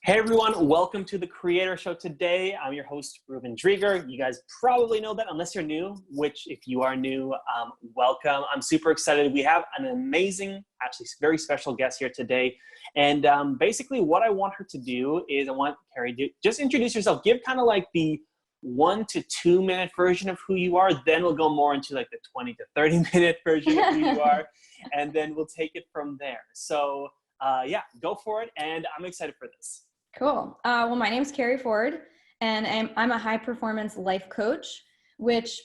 Hey everyone, welcome to the Creator Show. Today, I'm your host, Ruben Drieger. You guys probably know that unless you're new, which if you are new, welcome. I'm super excited. We have an amazing, actually very special guest here today. And basically what I want her to do is I want Keri to just introduce yourself, give kind of like the 1 to 2 minute version of who you are. Then we'll go more into like the 20 to 30 minute version of who you are. And then we'll take it from there. So yeah, go for it. And I'm excited for this. Cool. Well, my name is Keri Ford, and I'm a high performance life coach, which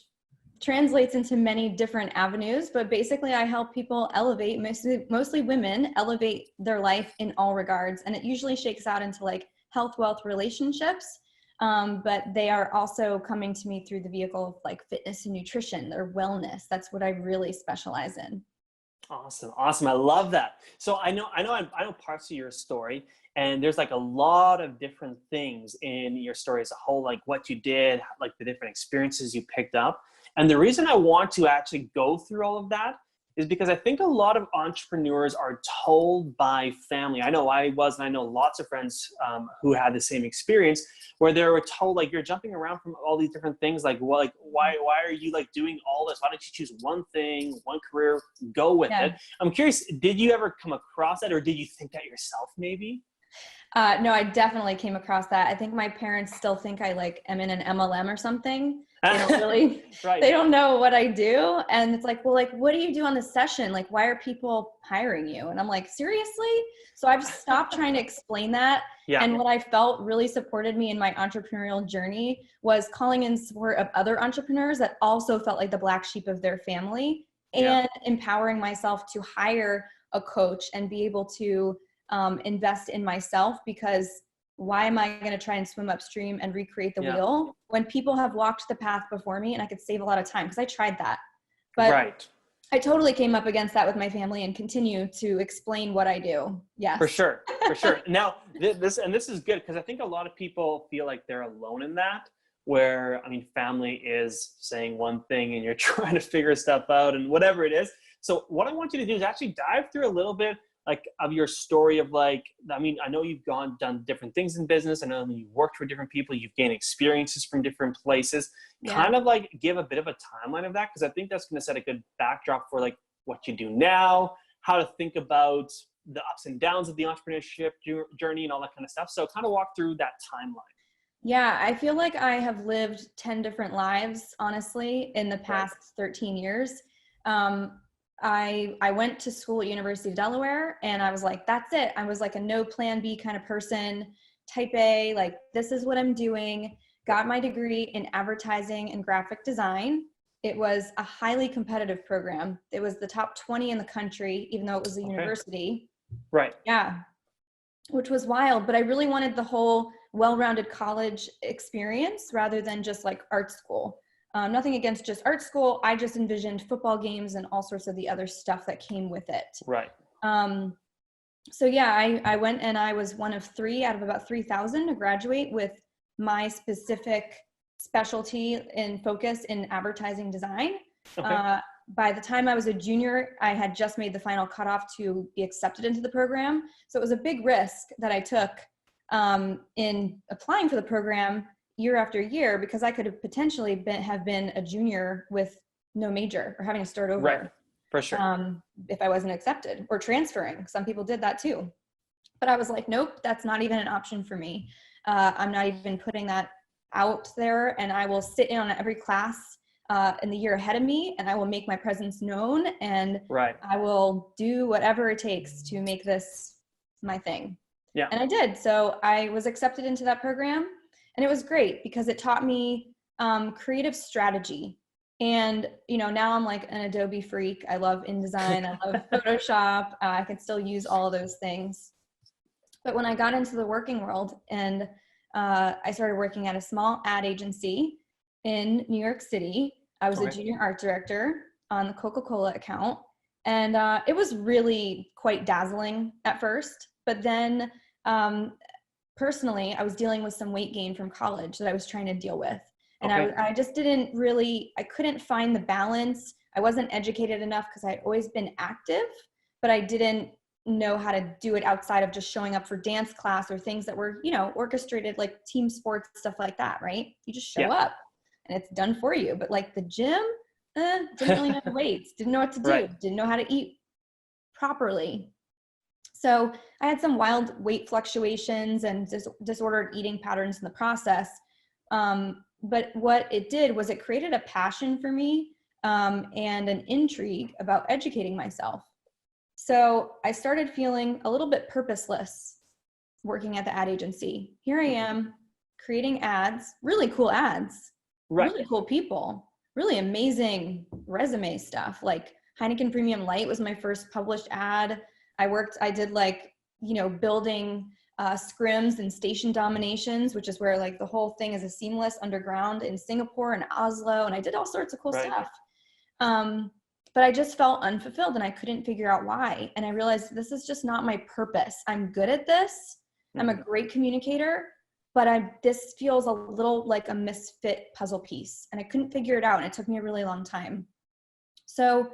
translates into many different avenues. But basically, I help people elevate, mostly women, elevate their life in all regards. And it usually shakes out into like health, wealth, relationships. But they are also coming to me through the vehicle of like fitness and nutrition, their wellness. That's what I really specialize in. Awesome. Awesome. I love that. So I know parts of your story, and there's like a lot of different things in your story as a whole, like what you did, like the different experiences you picked up. And the reason I want to actually go through all of that is because I think a lot of entrepreneurs are told by family. I know I was, and I know lots of friends who had the same experience, where they were told like, you're jumping around from all these different things. Like, well, like why are you like doing all this? Why don't you choose one thing, one career, go with it? I'm curious, did you ever come across that, or did you think that yourself maybe? No, I definitely came across that. I think my parents still think I like am in an MLM or something. They don't really, Right. They don't know what I do. And it's like, well, like, what do you do on the session? Like, why are people hiring you? And I'm like, seriously? So I've stopped trying to explain that. Yeah. And what I felt really supported me in my entrepreneurial journey was calling in support of other entrepreneurs that also felt like the black sheep of their family, and empowering myself to hire a coach and be able to invest in myself, because why am I going to try and swim upstream and recreate the wheel when people have walked the path before me, and I could save a lot of time, because I tried that. But I totally came up against that with my family and continue to explain what I do. Yes. For sure. For sure. Now this is good, because I think a lot of people feel like they're alone in that, where, I mean, family is saying one thing and you're trying to figure stuff out and whatever it is. So what I want you to do is actually dive through a little bit like of your story of like, I mean, I know you've done different things in business. I know you've worked for different people. You've gained experiences from different places. Kind of like give a bit of a timeline of that, because I think that's going to set a good backdrop for like what you do now, how to think about the ups and downs of the entrepreneurship journey and all that kind of stuff. So kind of walk through that timeline. Yeah, I feel like I have lived 10 different lives, honestly, in the past 13 years. I went to school at University of Delaware, and I was like, that's it. I was like a no plan B kind of person, type A, like this is what I'm doing. Got my degree in advertising and graphic design. It was a highly competitive program. It was the top 20 in the country, even though it was a university. Right. Yeah, which was wild. But I really wanted the whole well-rounded college experience rather than just like art school. Nothing against just art school. I just envisioned football games and all sorts of the other stuff that came with it. Right. So yeah, I went, and I was one of 3 out of about 3,000 to graduate with my specific specialty and focus in advertising design. By the time I was a junior, I had just made the final cutoff to be accepted into the program. So it was a big risk that I took in applying for the program year after year, because I could have potentially have been a junior with no major or having to start over. Right. For sure. If I wasn't accepted, or transferring. Some people did that too. But I was like, nope, that's not even an option for me. I'm not even putting that out there, and I will sit in on every class in the year ahead of me, and I will make my presence known, and I will do whatever it takes to make this my thing. Yeah. And I did. So I was accepted into that program. And it was great because it taught me creative strategy. And, you know, now I'm like an Adobe freak. I love InDesign. I love Photoshop. I can still use all of those things. But when I got into the working world, and I started working at a small ad agency in New York City, I was a junior art director on the Coca-Cola account. And it was really quite dazzling at first. But then personally, I was dealing with some weight gain from college that I was trying to deal with. And I just didn't really, I couldn't find the balance. I wasn't educated enough because I'd always been active, but I didn't know how to do it outside of just showing up for dance class or things that were, orchestrated, like team sports, stuff like that, right? You just show up and it's done for you. But like the gym, didn't really know the weights, didn't know what to do, Right. didn't know how to eat properly. So I had some wild weight fluctuations and disordered eating patterns in the process. But what it did was it created a passion for me, and an intrigue about educating myself. So I started feeling a little bit purposeless working at the ad agency. Here I am creating ads, really cool ads, really cool people, really amazing resume stuff. Like Heineken Premium Light was my first published ad. I did like, building scrims and station dominations, which is where like the whole thing is a seamless underground in Singapore and Oslo. And I did all sorts of cool stuff. But I just felt unfulfilled and I couldn't figure out why. And I realized this is just not my purpose. I'm good at this. I'm a great communicator, but this feels a little like a misfit puzzle piece. And I couldn't figure it out. And it took me a really long time. So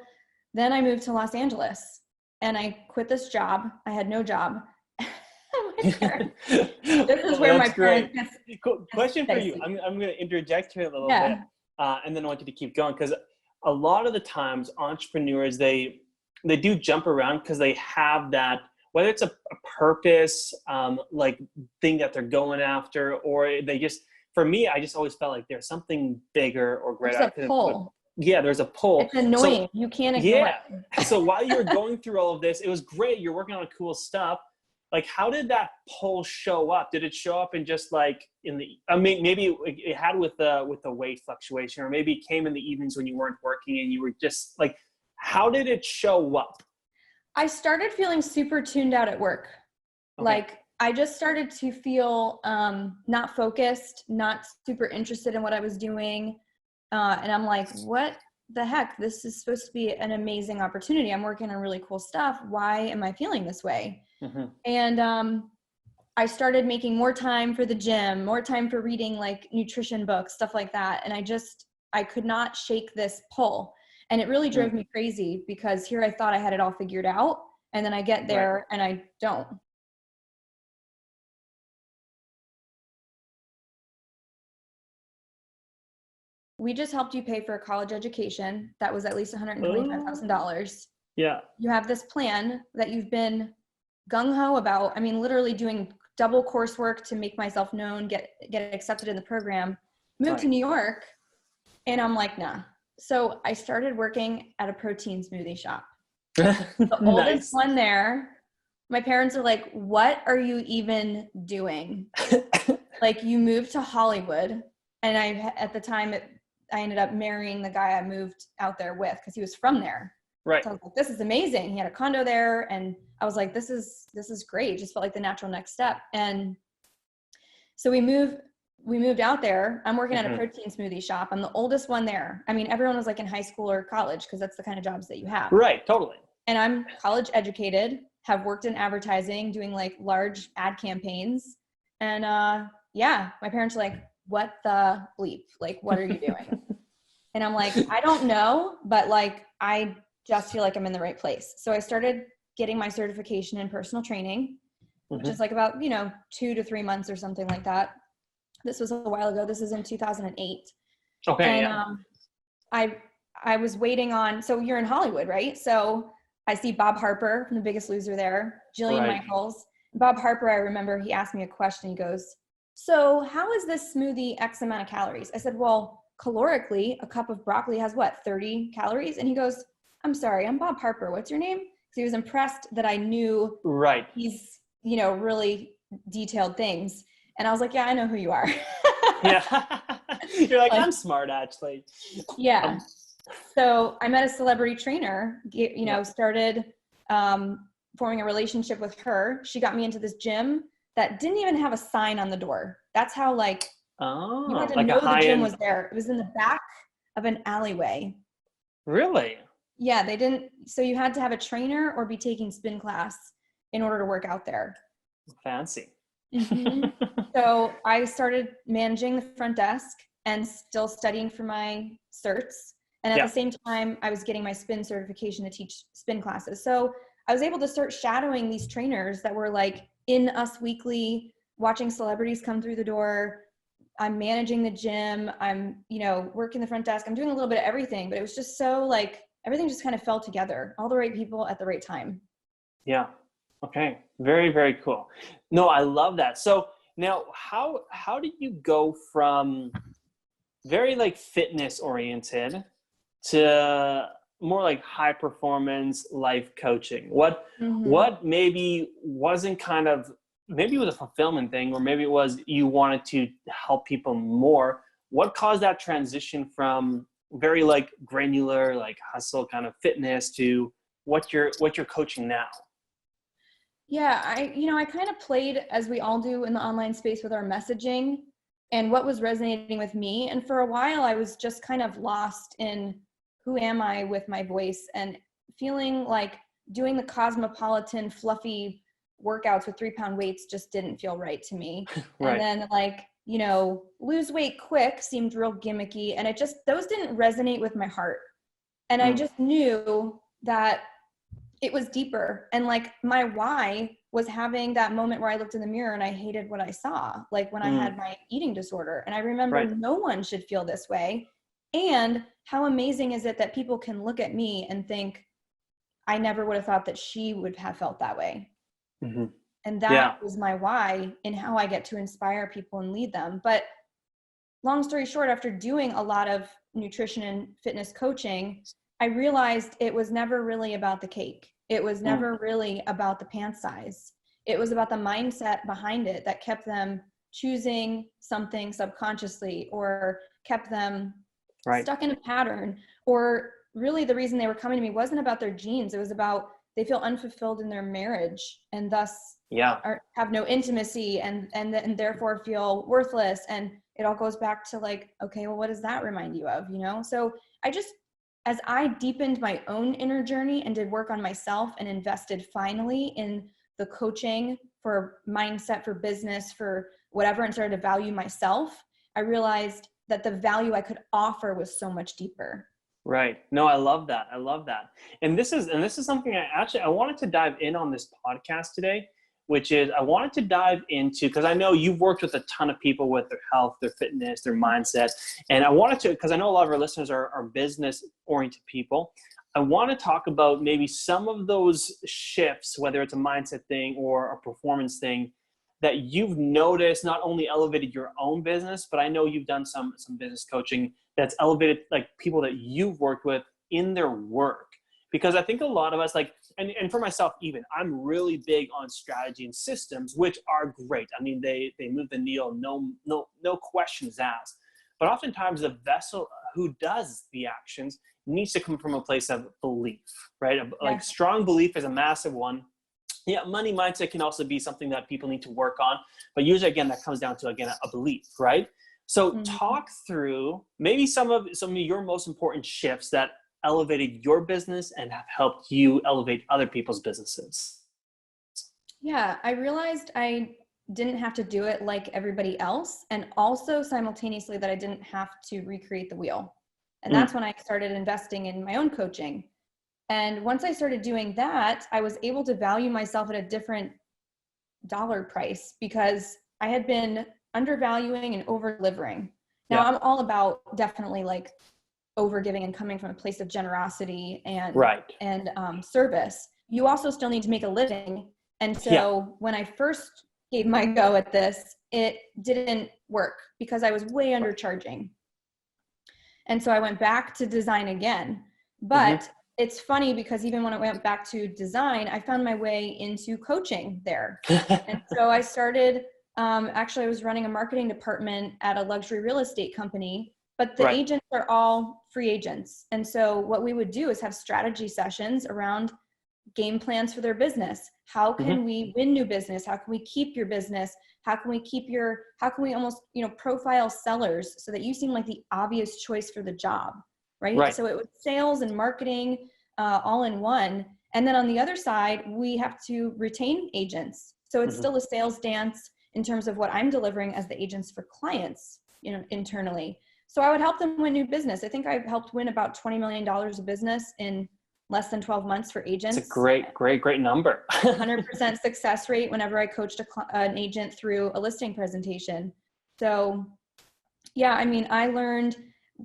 then I moved to Los Angeles and I quit this job. I had no job. This is where my parents Question for you. I'm going to interject here a little bit, and then I want you to keep going, because a lot of the times entrepreneurs, they do jump around because they have that, whether it's a purpose, like thing that they're going after, or they just, for me, I just always felt like there's something bigger or greater. There's a pull. Yeah, there's a pull. It's annoying. You can't ignore it. So while you're going through all of this, it was great. You're working on cool stuff. Like, how did that pull show up? Did it show up in just like maybe it had with the weight fluctuation, or maybe it came in the evenings when you weren't working and you were just like, how did it show up? I started feeling super tuned out at work. Okay. Like I just started to feel not focused, not super interested in what I was doing. And I'm like, what the heck? This is supposed to be an amazing opportunity. I'm working on really cool stuff. Why am I feeling this way? And I started making more time for the gym, more time for reading like nutrition books, stuff like that. And I could not shake this pull. And it really drove me crazy, because here I thought I had it all figured out. And then I get there and I don't. We just helped you pay for a college education that was at least $125,000. Yeah. You have this plan that you've been gung-ho about. I mean, literally doing double coursework to make myself known, get accepted in the program, moved to New York. And I'm like, nah. So I started working at a protein smoothie shop. The oldest one there. My parents are like, what are you even doing? Like, you moved to Hollywood. And at the time, I ended up marrying the guy I moved out there with, because he was from there. Right. So I was like, this is amazing. He had a condo there. And I was like, this is great. It just felt like the natural next step. And so we moved out there. I'm working at a protein smoothie shop. I'm the oldest one there. I mean, everyone was like in high school or college, because that's the kind of jobs that you have. Right. Totally. And I'm college educated, have worked in advertising, doing like large ad campaigns. And my parents are like, what the bleep? Like, what are you doing? And I'm like, I don't know, but like, I just feel like I'm in the right place. So I started getting my certification in personal training, which is like about, 2 to 3 months or something like that. This was a while ago. This is in 2008. Okay. And I was waiting on, so you're in Hollywood, right? So I see Bob Harper from The Biggest Loser there, Jillian Michaels. Bob Harper, I remember he asked me a question. He goes, so how is this smoothie X amount of calories? I said, well, calorically, a cup of broccoli has what, 30 calories? And he goes, I'm sorry, I'm Bob Harper. What's your name? Because he was impressed that I knew these, really detailed things. And I was like, yeah, I know who you are. Yeah. You're like, I'm smart, actually. Yeah. So I met a celebrity trainer, started forming a relationship with her. She got me into this gym that didn't even have a sign on the door. That's how you had to know the gym was there. It was in the back of an alleyway. Really? Yeah, they didn't. So you had to have a trainer or be taking spin class in order to work out there. Fancy. So I started managing the front desk and still studying for my certs. And at the same time, I was getting my spin certification to teach spin classes. So I was able to start shadowing these trainers that were like in Us Weekly, watching celebrities come through the door. I'm managing the gym. I'm, working the front desk. I'm doing a little bit of everything, but it was just so like, everything just kind of fell together. All the right people at the right time. Yeah. Okay. Very, very cool. No, I love that. So now how did you go from very like fitness oriented to more like high performance life coaching? What maybe wasn't maybe it was a fulfillment thing, or maybe it was you wanted to help people more. What caused that transition from very like granular, like hustle kind of fitness to what you're coaching now? Yeah, I kind of played, as we all do in the online space, with our messaging and what was resonating with me. And for a while, I was just kind of lost in who am I with my voice, and feeling like doing the cosmopolitan, fluffy workouts with 3-pound weights just didn't feel right to me. Right. And then like, lose weight quick seemed real gimmicky. And those didn't resonate with my heart. And I just knew that it was deeper. And like my why was having that moment where I looked in the mirror and I hated what I saw, like when I had my eating disorder. And I remember no one should feel this way. And how amazing is it that people can look at me and think, I never would have thought that she would have felt that way. Mm-hmm. And that was my why in how I get to inspire people and lead them. But long story short, after doing a lot of nutrition and fitness coaching, I realized it was never really about the cake. It was never really about the pant size. It was about the mindset behind it that kept them choosing something subconsciously, or kept them stuck in a pattern. Or really the reason they were coming to me wasn't about their genes. It was about they feel unfulfilled in their marriage, and thus have no intimacy, and therefore feel worthless. And it all goes back to like, okay, well, what does that remind you of? So as I deepened my own inner journey and did work on myself and invested finally in the coaching for mindset, for business, for whatever, and started to value myself, I realized that the value I could offer was so much deeper. Right. No, I love that. And this is something I wanted to dive in on this podcast today, which is I wanted to dive into, because I know you've worked with a ton of people with their health, their fitness, their mindset. And I wanted to, because I know a lot of our listeners are business oriented people. I want to talk about maybe some of those shifts, whether it's a mindset thing or a performance thing, that you've noticed not only elevated your own business, but I know you've done some business coaching that's elevated like people that you've worked with in their work. Because I think a lot of us and for myself even, I'm really big on strategy and systems, which are great. I mean, they move the needle, no questions asked. But oftentimes the vessel who does the actions needs to come from a place of belief, right? Like strong belief is a massive one. Yeah, money mindset can also be something that people need to work on. But usually, again, that comes down to, again, a belief, right? So talk through maybe some of your most important shifts that elevated your business and have helped you elevate other people's businesses. Yeah, I realized I didn't have to do it like everybody else. And also simultaneously that I didn't have to recreate the wheel. And that's when I started investing in my own coaching. And once I started doing that, I was able to value myself at a different dollar price, because I had been undervaluing and over delivering. Now I'm all about definitely like over giving and coming from a place of generosity and service. You also still need to make a living. And so when I first gave my go at this, it didn't work because I was way undercharging. And so I went back to design again. But it's funny because even when I went back to design, I found my way into coaching there. And so I started, actually I was running a marketing department at a luxury real estate company, but the agents are all free agents. And so what we would do is have strategy sessions around game plans for their business. How can we win new business? How can we keep your business? How can we almost, profile sellers so that you seem like the obvious choice for the job, right? So it was sales and marketing all in one. And then on the other side, we have to retain agents. So it's still a sales dance in terms of what I'm delivering as the agents for clients, internally. So I would help them win new business. I think I've helped win about $20 million of business in less than 12 months for agents. It's a great number. 100% success rate whenever I coached an agent through a listing presentation. So yeah, I mean, I learned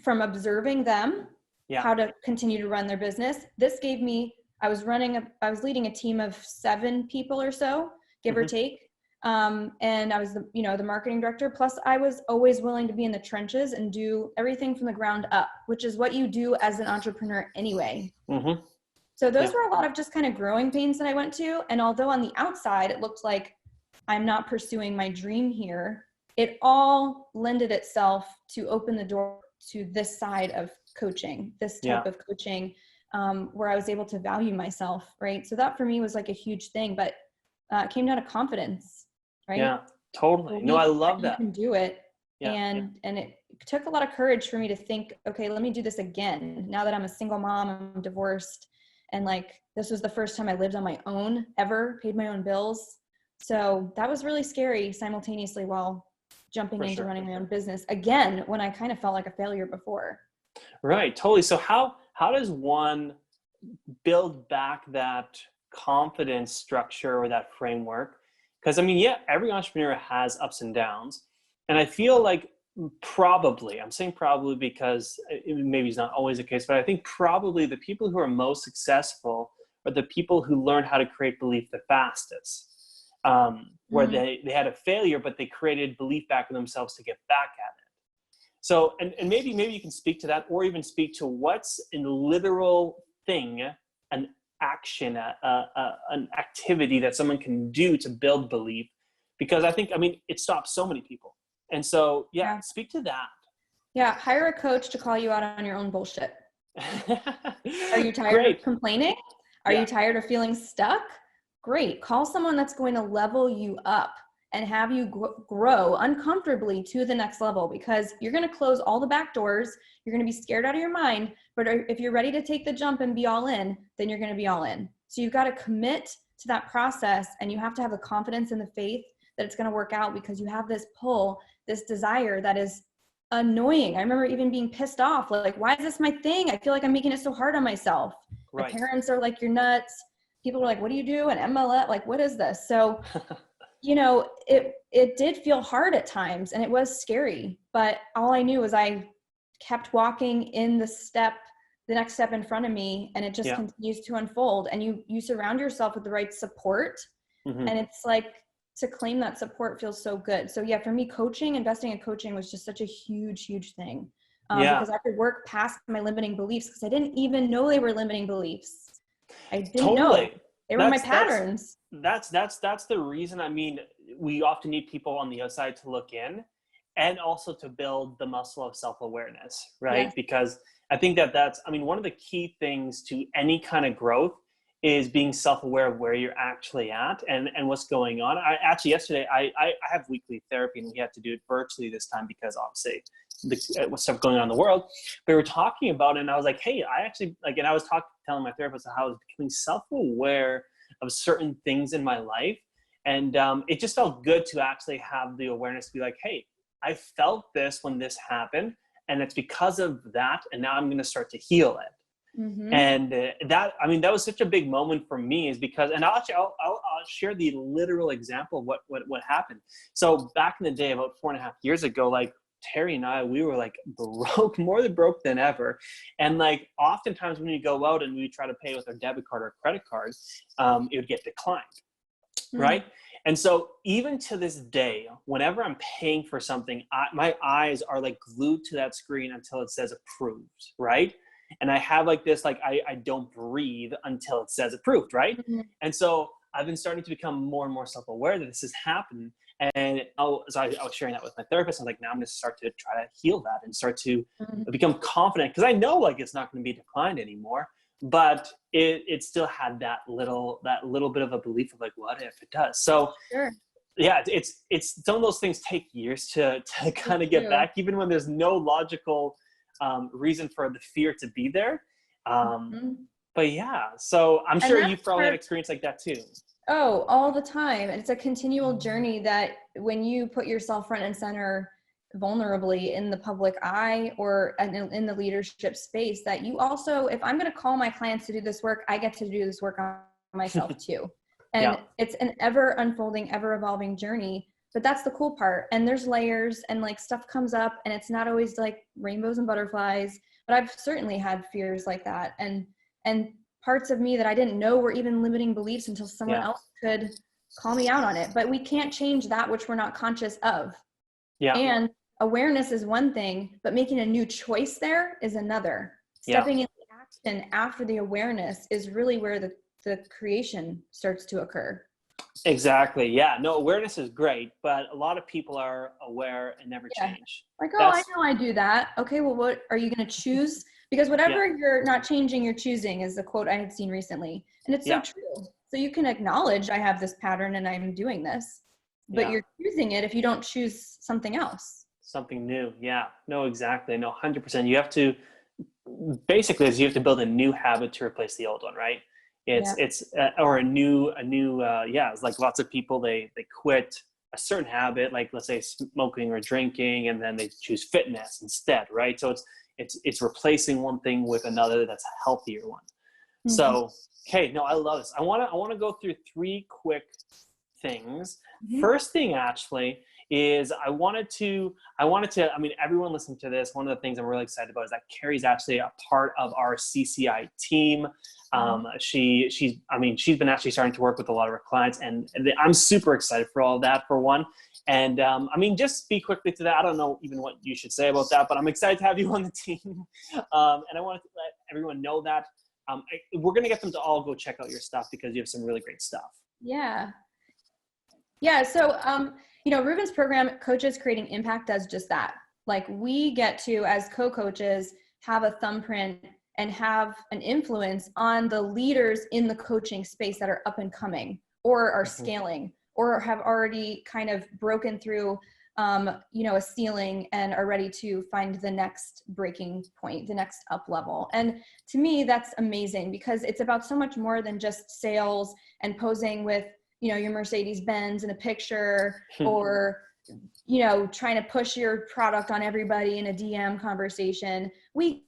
from observing them how to continue to run their business. This gave me, I was leading a team of 7 people or so, give or take. And I was the marketing director. Plus I was always willing to be in the trenches and do everything from the ground up, which is what you do as an entrepreneur anyway. So those were a lot of just kind of growing pains that I went to. And although on the outside, it looked like I'm not pursuing my dream here, it all lended itself to open the door to this side of coaching, this type of coaching, where I was able to value myself. Right. So that for me was like a huge thing, but it came down to confidence. Right. Yeah, totally. No, I love that. You can do it. And it took a lot of courage for me to think, okay, let me do this again. Now that I'm a single mom, I'm divorced. And like, this was the first time I lived on my own ever, paid my own bills. So that was really scary simultaneously while jumping into running my own business again, when I kind of felt like a failure before. Right. Totally. So how does one build back that confidence structure or that framework? Because I mean, every entrepreneur has ups and downs. And I feel like I'm saying probably because maybe it's not always the case, but I think probably the people who are most successful are the people who learn how to create belief the fastest, where they had a failure, but they created belief back in themselves to get back at it. So, and maybe you can speak to that, or even speak to what's a literal thing, an action, an activity that someone can do to build belief, because it stops so many people. And so, speak to that. Yeah. Hire a coach to call you out on your own bullshit. Are you tired of complaining? Are you tired of feeling stuck? Great. Call someone that's going to level you up and have you grow uncomfortably to the next level, because you're going to close all the back doors. You're going to be scared out of your mind. But if you're ready to take the jump and be all in, then you're going to be all in. So you've got to commit to that process, and you have to have the confidence and the faith that it's going to work out, because you have this pull, this desire that is annoying. I remember even being pissed off, like, why is this my thing? I feel like I'm making it so hard on myself. My parents are like, you're nuts. People are like, what do you do? And MLM, like, what is this? So, it did feel hard at times, and it was scary, but all I knew was I kept walking in the next step in front of me, and it just continues to unfold. And you surround yourself with the right support. And it's like, to claim that support feels so good. So for me, investing in coaching was just such a huge, huge thing. Because I could work past my limiting beliefs, because I didn't even know they were limiting beliefs. I didn't know. They were my patterns. That's the reason. I mean, we often need people on the outside to look in, and also to build the muscle of self-awareness, right? Yes. Because I think that's one of the key things to any kind of growth is being self-aware of where you're actually at and what's going on. Yesterday, I have weekly therapy, and we had to do it virtually this time because obviously what's stuff going on in the world. But we were talking about it, and I was like, hey, and I was telling my therapist how I was becoming self-aware of certain things in my life. And it just felt good to actually have the awareness to be like, hey, I felt this when this happened, and it's because of that. And now I'm going to start to heal it. And that was such a big moment for me, is because, and I'll share the literal example of what happened. So back in the day, about 4.5 years ago, like Terry and I, we were like more broke than ever. And like oftentimes when we go out and we try to pay with our debit card or credit card, it would get declined. Right. And so even to this day, whenever I'm paying for something, my eyes are like glued to that screen until it says approved. Right. And I have like this, like, I don't breathe until it says approved. Right. And so I've been starting to become more and more self-aware that this has happened. And I was sharing that with my therapist. I'm like, now I'm going to start to try to heal that and start to become confident. Because I know like it's not going to be declined anymore. But it still had that little bit of a belief of like, what if it does? So it's some of those things take years to kind of get back, even when there's no logical reason for the fear to be there. But so I'm sure you've probably had experience like that too. Oh, all the time. And it's a continual journey that when you put yourself front and center, vulnerably in the public eye or in the leadership space, that you also, if I'm going to call my clients to do this work, I get to do this work on myself too. And it's an ever unfolding, ever evolving journey, but that's the cool part. And there's layers, and like stuff comes up, and it's not always like rainbows and butterflies, but I've certainly had fears like that. And parts of me that I didn't know were even limiting beliefs until someone else could call me out on it. But we can't change that which we're not conscious of. And awareness is one thing, but making a new choice there is another. Stepping into action after the awareness is really where the creation starts to occur. Exactly. Yeah. No, awareness is great, but a lot of people are aware and never change. Like, oh, I know I do that. Okay, well, what are you going to choose? Because whatever you're not changing, you're choosing, is the quote I had seen recently. And it's so true. So you can acknowledge I have this pattern and I'm doing this, but you're choosing it if you don't choose something else. Something new. Yeah. No, exactly. No, 100%. You have to, basically, you have to build a new habit to replace the old one, right? It's or a new it's like lots of people, they quit a certain habit, like let's say smoking or drinking, and then they choose fitness instead, right? So it's replacing one thing with another that's a healthier one. So okay, no, I love this. I want to go through 3 quick things. First thing actually is I wanted to, I mean, everyone listening to this, one of the things I'm really excited about is that Keri's actually a part of our CCI team. She's been actually starting to work with a lot of our clients, and I'm super excited for all of that, for one. And I mean, just speak quickly to that. I don't know even what you should say about that, but I'm excited to have you on the team. And I want to let everyone know that we're going to get them to all go check out your stuff because you have some really great stuff. So, Ruben's program, Coaches Creating Impact, does just that. Like, we get to, as co-coaches, have a thumbprint and have an influence on the leaders in the coaching space that are up and coming, or are scaling, or have already kind of broken through, a ceiling and are ready to find the next breaking point, the next up level. And to me, that's amazing, because it's about so much more than just sales and posing with, your Mercedes-Benz in a picture, or, trying to push your product on everybody in a DM conversation. We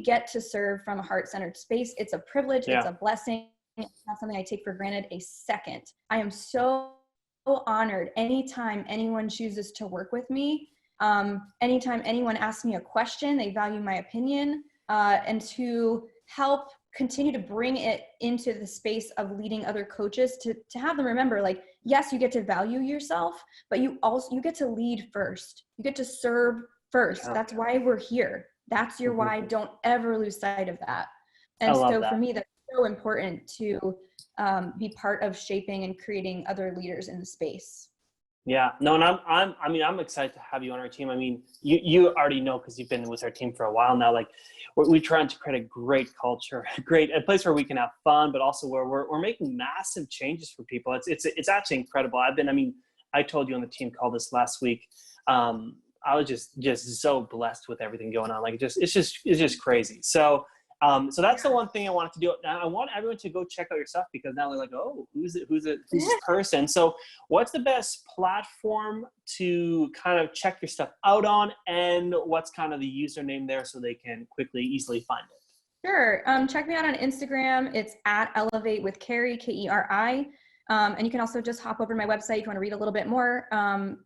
get to serve from a heart-centered space. It's a privilege. It's a blessing. It's not something I take for granted a second. I am so honored anytime anyone chooses to work with me. Anytime anyone asks me a question, they value my opinion, and to help continue to bring it into the space of leading other coaches, to have them remember, like, yes, you get to value yourself, but you get to lead first. You get to serve first. That's why we're here. That's your why. Don't ever lose sight of that. And so for me, that's so important to be part of shaping and creating other leaders in the space. Yeah, no, and I'm excited to have you on our team. I mean, you already know, because you've been with our team for a while now. Like, we're trying to create a great culture, a place where we can have fun, but also where we're making massive changes for people. It's actually incredible. I told you on the team call this last week. I was just so blessed with everything going on. Like, it's just crazy. So that's the one thing I wanted to do. Now, I want everyone to go check out your stuff, because now they're like, oh, who's this person? So what's the best platform to kind of check your stuff out on, and what's kind of the username there so they can easily find it? Sure. Check me out on Instagram. It's at Elevate with Keri, Keri. And you can also just hop over to my website if you want to read a little bit more.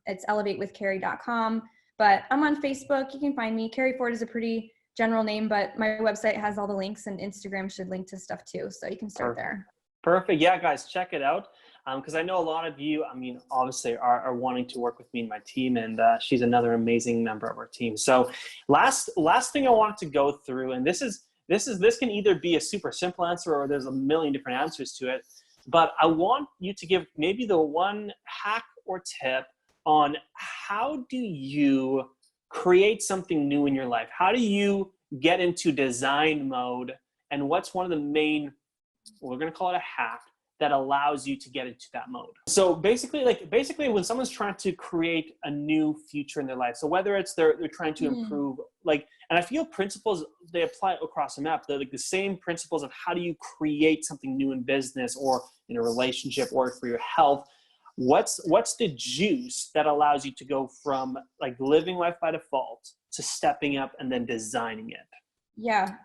It's elevatewithkeri.com. But I'm on Facebook. You can find me. Keri Ford is a pretty general name, but my website has all the links, and Instagram should link to stuff too. So you can start there. Perfect. Yeah, guys, check it out. Because I know a lot of you, obviously are wanting to work with me and my team, and she's another amazing member of our team. So last thing I wanted to go through, and this can either be a super simple answer, or there's a million different answers to it, but I want you to give maybe the one hack or tip on how do you create something new in your life? How do you get into design mode? And what's one of the main, we're going to call it a hack, that allows you to get into that mode? So basically when someone's trying to create a new future in their life, so whether it's they're trying to improve, and I feel principles, they apply across the map. They're like the same principles of how do you create something new in business, or in a relationship, or for your health. what's the juice that allows you to go from like living life by default to stepping up and then designing it? Yeah.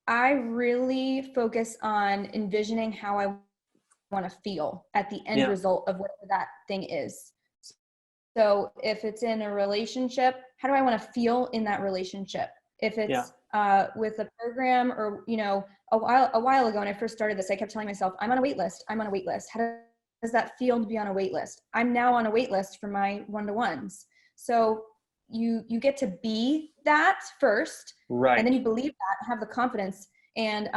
I really focus on envisioning how I want to feel at the end result of whatever that thing is. So if it's in a relationship, how do I want to feel in that relationship? If it's with a program, or, you know, a while ago when I first started this, I kept telling myself, I'm on a wait list. I'm on a wait list. How does that feel to be on a wait list? I'm now on a wait list for my one-to-ones. So you get to be that first, right? And then you believe that, have the confidence, and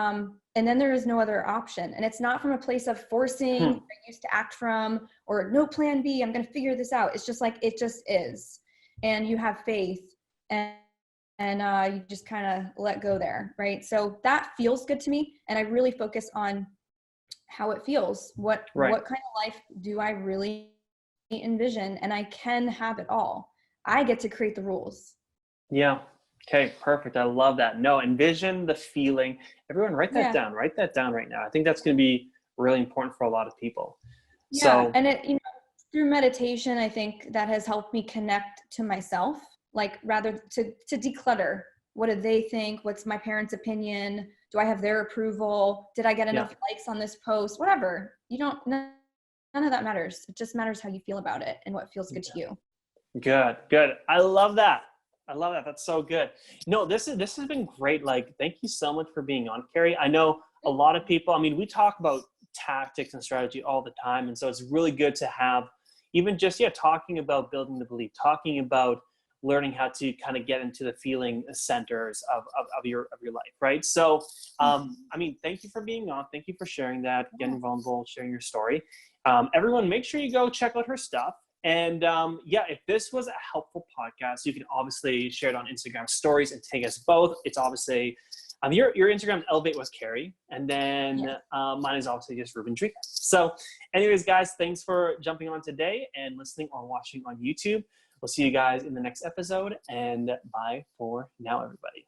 then there is no other option. And it's not from a place of forcing I used to act from, or no plan B, I'm going to figure this out. It's just like, it just is. And you have faith, and you just kind of let go there. Right. So that feels good to me. And I really focus on how it feels. What kind of life do I really envision? And I can have it all. I get to create the rules. Yeah. Okay, perfect. I love that. No, envision the feeling. Everyone write that down. Write that down right now. I think that's going to be really important for a lot of people. Yeah. And it, you know, through meditation, I think that has helped me connect to myself, like rather to declutter. What do they think? What's my parents' opinion? Do I have their approval? Did I get enough likes on this post? Whatever. None of that matters. It just matters how you feel about it and what feels good to you. Good. I love that. That's so good. No, this has been great. Like, thank you so much for being on, Keri. I know a lot of people, I mean, we talk about tactics and strategy all the time. And so it's really good to have even just, talking about building the belief, talking about learning how to kind of get into the feeling centers of your life. Right. So, I mean, thank you for being on. Thank you for sharing that, getting vulnerable, sharing your story. Everyone, make sure you go check out her stuff. And if this was a helpful podcast, you can obviously share it on Instagram stories and tag us both. It's obviously, your Instagram is Elevate with Keri, and then mine is obviously just Ruben Drika. So anyways, guys, thanks for jumping on today and listening or watching on YouTube. We'll see you guys in the next episode, and bye for now, everybody.